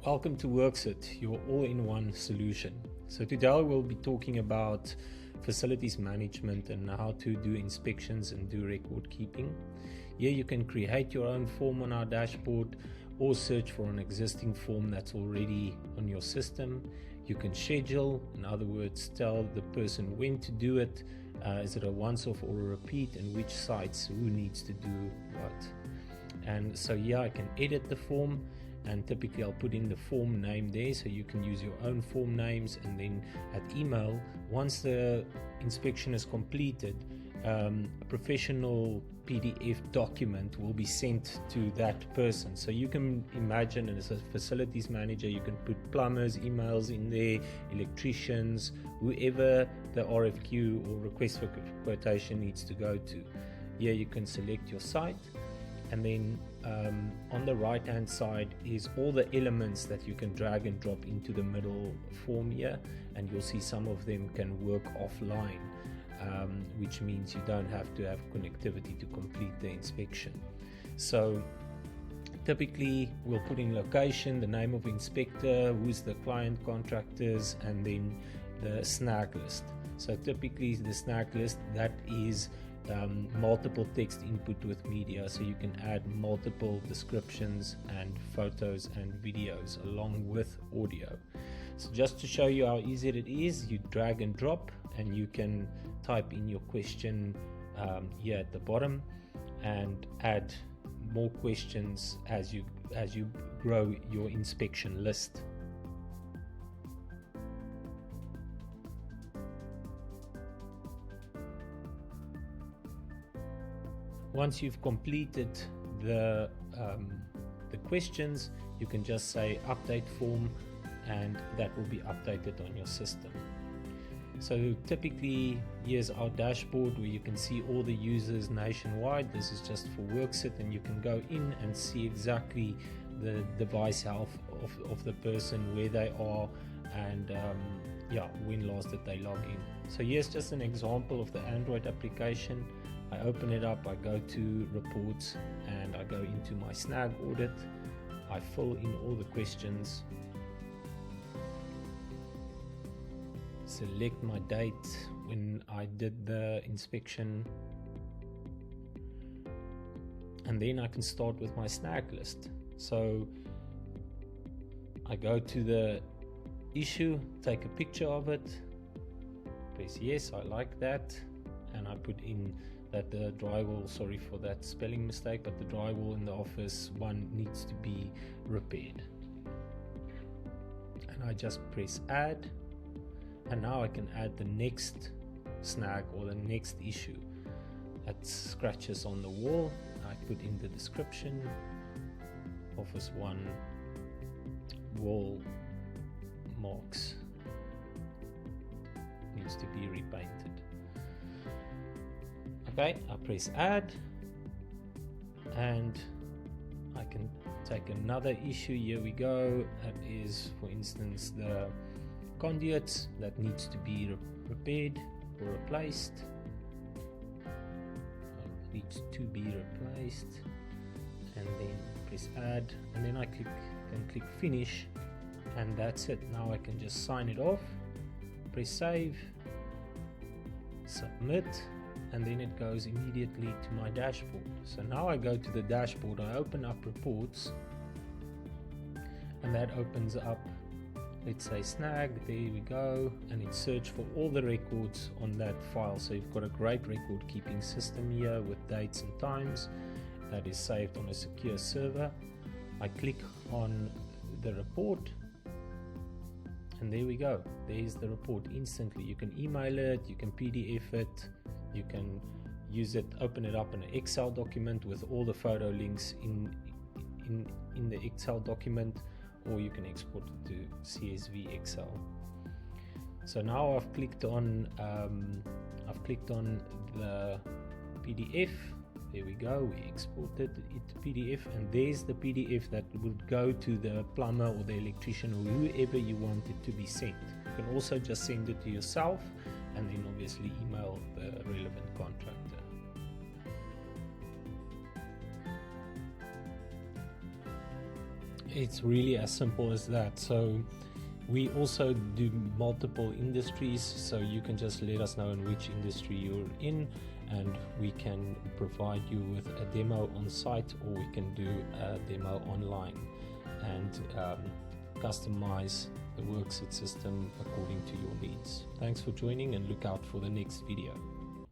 Welcome to Worxit, your all-in-one solution. So today we'll be talking about facilities management and how to do inspections and do record keeping. Here you can create your own form on our dashboard or search for an existing form that's already on your system. You can schedule, in other words, tell the person when to do it. Is it a once-off or a repeat, and which sites, who needs to do what. And so here I can edit the form, and typically I'll put in the form name there, so you can use your own form names. And then at email, once the inspection is completed, a professional PDF document will be sent to that person. So you can imagine, as a facilities manager, you can put plumbers' emails in there, electricians, whoever the RFQ or request for quotation needs to go to. Here you can select your site, and then on the right hand side is all the elements that you can drag and drop into the middle form here, and you'll see some of them can work offline, which means you don't have to have connectivity to complete the inspection. So typically we'll put in location, the name of inspector, who's the client contractors, and then the snag list. So typically the snag list, that is multiple text input with media, so you can add multiple descriptions and photos and videos along with audio. So just to show you how easy it is, you drag and drop, and you can type in your question here at the bottom and add more questions as you grow your inspection list. Once you've completed the questions, you can just say update form, and that will be updated on your system. So typically, here's our dashboard where you can see all the users nationwide. This is just for Worxit, and you can go in and see exactly the device health of the person, where they are, and when last did they log in. So here's just an example of the Android application. I open it up, I go to reports, and I go into my snag audit. I fill in all the questions, select my date when I did the inspection, and then I can start with my snag list. So I go to the issue, take a picture of it, press yes, I like that, and I put in that the drywall, sorry for that spelling mistake, but the drywall in the office one needs to be repaired. And I just press add, and now I can add the next snag or the next issue. That scratches on the wall. I put in the description, office 1 wall marks needs to be repainted. Okay, I press add, and I can take another issue. Here we go. That is, for instance, the conduits that needs to be repaired or replaced. Needs to be replaced, and then press add, and then I can click finish, and that's it. Now I can just sign it off, press save, submit, and then it goes immediately to my dashboard. So now I go to the dashboard, I open up reports, and that opens up, let's say, snag. There we go, and it searches for all the records on that file. So you've got a great record keeping system here with dates and times that is saved on a secure server. I click on the report, and there we go. There's the report instantly. You can email it, you can PDF it, you can use it, open it up in an Excel document with all the photo links in the Excel document, or you can export it to CSV Excel. So now I've clicked on the PDF. There we go. We exported it to PDF, and there's the PDF that would go to the plumber or the electrician or whoever you want it to be sent. You can also just send it to yourself, and then obviously email the relevant contractor. It's really as simple as that. So we also do multiple industries, so you can just let us know in which industry you're in, and we can provide you with a demo on site, or we can do a demo online and customize the Worxit system according to your needs. Thanks for joining, and look out for the next video.